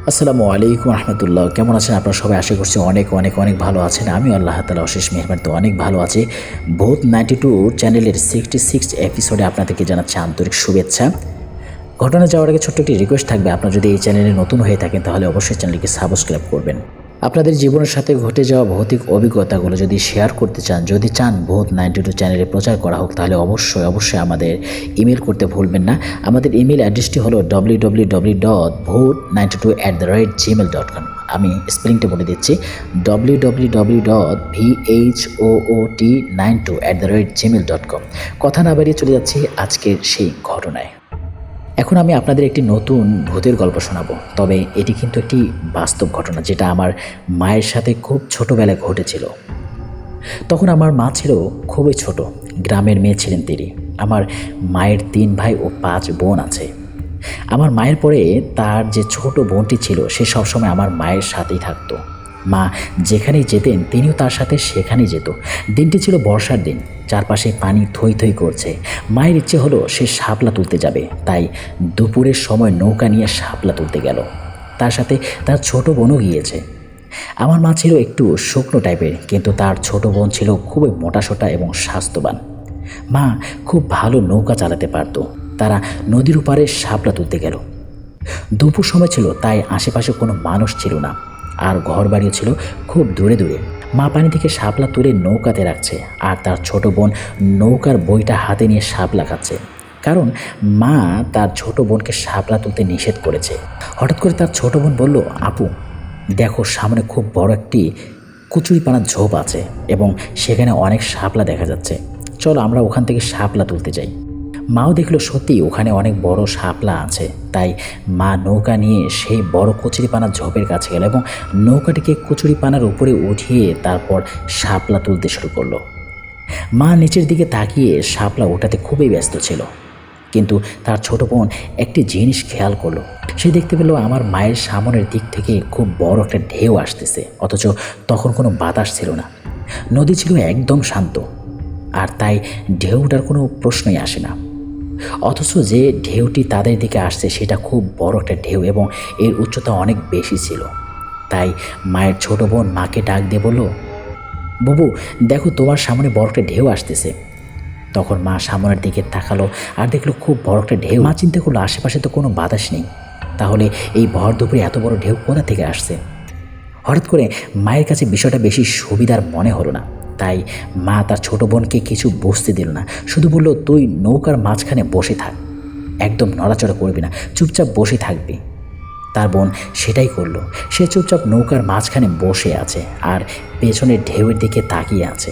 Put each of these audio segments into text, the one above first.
আসসালামু আলাইকুম রহমতুল্লাহ। কেমন আছেন আপনারা সবাই? আশা করছি অনেক অনেক অনেক ভালো আছেন। আমি আল্লাহ তাআলা অশেষ মেহেরবানিতে অনেক ভালো আছি। ভূত 92 চ্যানেলের 66 এপিসোডে আপনাদেরকে জানাচ্ছি আন্তরিক শুভেচ্ছা। ঘটনা যাওয়ার আগে ছোট্ট একটি রিকোয়েস্ট থাকবে, আপনারা যদি এই চ্যানেলে নতুন হয়ে থাকেন তাহলে অবশ্যই চ্যানেলকে সাবস্ক্রাইব করবেন। আপনাদের জীবনের সাথে ঘটে যাওয়া ভৌতিক অভিজ্ঞতাগুলো যদি শেয়ার করতে চান, যদি চান ভূত 92 চ্যানেলে প্রচার করা হোক, তাহলে অবশ্যই আমাদের ইমেল করতে ভুলবেন না। আমাদের ইমেল অ্যাড্রেসটি হলো www.bhoot92@gmail.com। আমি স্পেলিংটা বলে দিচ্ছি, www.bhoot92@gmail.com। কথা না বাড়িয়ে চলে যাচ্ছি আজকের সেই ঘটনায়। এখন আমি আপনাদের একটি নতুন ভূতের গল্প শোনাবো, তবে এটি কিন্তু একটি বাস্তব ঘটনা, যেটা আমার মায়ের সাথে খুব ছোটোবেলায় ঘটেছিল। তখন আমার মা ছিল খুবই ছোট, গ্রামের মেয়ে ছিলেন তিনি। আমার মায়ের 3 ভাই ও 5 বোন আছে। আমার মায়ের পরে তার যে ছোট বোনটি ছিল, সে সবসময় আমার মায়ের সাথেই থাকতো। মা যেখানেই যেতেন তিনিও তার সাথে সেখানেই যেত। দিনটি ছিল বর্ষার দিন, চারপাশে পানি থই থই করছে। মায়ের ইচ্ছে হলো সে শাপলা তুলতে যাবে, তাই দুপুরের সময় নৌকা নিয়ে শাপলা তুলতে গেল। তার সাথে তার ছোট বোনও গিয়েছে। আমার মা ছিল একটু শুকনো টাইপের, কিন্তু তার ছোট বোন ছিল খুবই মোটাসোটা এবং স্বাস্থ্যবান। মা খুব ভালো নৌকা চালাতে পারত। তারা নদীর উপারে শাপলা তুলতে গেল। দুপুর সময় ছিল, তাই আশেপাশে কোনো মানুষ ছিল না, আর ঘরবাড়িও ছিল খুব দূরে দূরে। মা পানি থেকে শাপলা তুলে নৌকাতে রাখছে, আর তার ছোট বোন নৌকার বইটা হাতে নিয়ে শাপলা খাচ্ছে, কারণ মা তার ছোট বোনকে শাপলা তুলতে নিষেধ করেছে। হঠাৎ করে তার ছোট বোন বলল, আপু দেখো, সামনে খুব বড় একটি কচুরিপানার ঝোপ আছে এবং সেখানে অনেক শাপলা দেখা যাচ্ছে, চলো আমরা ওখান থেকে শাপলা তুলতে যাই। মাও দেখলো সত্যি ওখানে অনেক বড় শাপলা আছে, তাই মা নৌকা নিয়ে সেই বড় কচুরিপানার ঝোপের কাছে গেল এবং নৌকাটিকে কচুরিপানার উপরে উঠিয়ে তারপর শাপলা তুলতে শুরু করলো। মা নিচের দিকে তাকিয়ে শাপলা ওঠাতে খুবই ব্যস্ত ছিল, কিন্তু তার ছোট বোন একটি জিনিস খেয়াল করলো। সে দেখতে পেল আমার মায়ের সামনের দিক থেকে খুব বড় একটা ঢেউ আসতেছে, অথচ তখন কোনো বাতাস ছিল না। নদী ছিল একদম শান্ত, আর তাই ঢেউটার কোনো প্রশ্নই আসে না। অথচ যে ঢেউটি তাদের দিকে আসছে সেটা খুব বড় একটা ঢেউ এবং এর উচ্চতা অনেক বেশি ছিল। তাই মায়ের ছোট বোন মাকে ডাক দিয়ে বলল, বুবু দেখো, তোমার সামনে বড় একটা ঢেউ আসতেছে। তখন মা সামনের দিকে তাকালো আর দেখলো খুব বড় একটা ঢেউ। মা চিন্তা করলো, আশেপাশে তো কোনো বাতাস নেই, তাহলে এই ভর দুপুরে এত বড় ঢেউ কোথা থেকে আসছে। হঠাৎ করে মায়ের কাছে বিষয়টা বেশি সুবিধার মনে হলো না, তাই মা তার ছোট বোনকে কিছু বুঝতে দিল না, শুধু বলল, তুই নৌকার মাঝখানে বসে থাক, একদম নড়াচড়া করবি না, চুপচাপ বসে থাকবি। তার বোন সেটাই করলো। সে চুপচাপ নৌকার মাঝখানে বসে আছে আর পেছনের ঢেউয়ের দিকে তাকিয়ে আছে।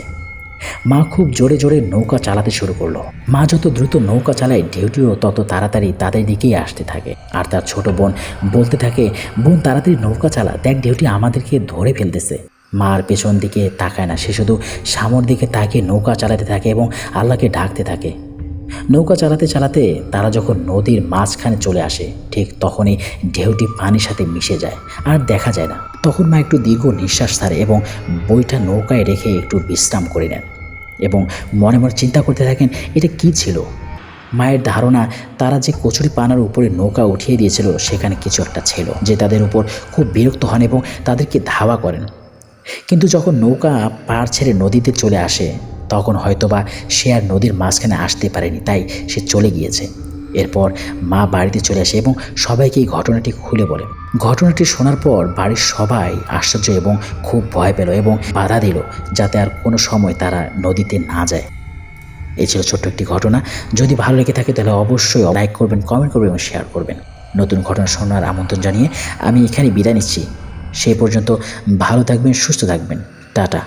মা খুব জোরে জোরে নৌকা চালাতে শুরু করলো। মা যত দ্রুত নৌকা চালায়, ঢেউটিও তত তাড়াতাড়ি তাদের দিকেই আসতে থাকে। আর তার ছোট বোন বলতে থাকে, বোন তাড়াতাড়ি নৌকা চালা, দেখ ঢেউটি আমাদেরকে ধরে ফেলতেছে। মার পেছন দিকে তাকায় না, সে শুধু সামনের দিকে তাকিয়ে নৌকা চালাতে থাকে এবং আল্লাহকে ডাকতে থাকে। নৌকা চালাতে চালাতে তারা যখন নদীর মাঝখানে চলে আসে, ঠিক তখনই ঢেউটি পানির সাথে মিশে যায় আর দেখা যায় না। তখন মা একটু দীর্ঘ নিঃশ্বাস ছাড়ে এবং বইটা নৌকায় রেখে একটু বিশ্রাম করে নেন এবং মনে মনে চিন্তা করতে থাকেন, এটা কি ছিল। মায়ের ধারণা, তারা যে কচুরিপানার উপরে নৌকা উঠিয়ে দিয়েছিল সেখানে কিছু একটা ছিল, যে তাদের উপর খুব বিরক্ত হন এবং তাদেরকে ধাওয়া করেন। কিন্তু যখন নৌকা পাড় ছেড়ে নদীতে চলে আসে, তখন হয়তোবা সে আর নদীর মাঝখানে আসতে পারেনি, তাই সে চলে গিয়েছে। এরপর মা বাড়িতে চলে আসে এবং সবাইকে এই ঘটনাটি খুলে বলে। ঘটনাটি শোনার পর বাড়ির সবাই আশ্চর্য এবং খুব ভয় পেল এবং বাধা দিল যাতে আর কোনো সময় তারা নদীতে না যায়। এই ছিল ছোট্ট একটি ঘটনা। যদি ভালো লেগে থাকে তাহলে অবশ্যই লাইক করবেন, কমেন্ট করবেন এবং শেয়ার করবেন। নতুন ঘটনা শোনার আমন্ত্রণ জানিয়ে আমি এখানে বিদায় নিচ্ছি। সেই পর্যন্ত ভালো থাকবেন, সুস্থ থাকবেন। টাটা।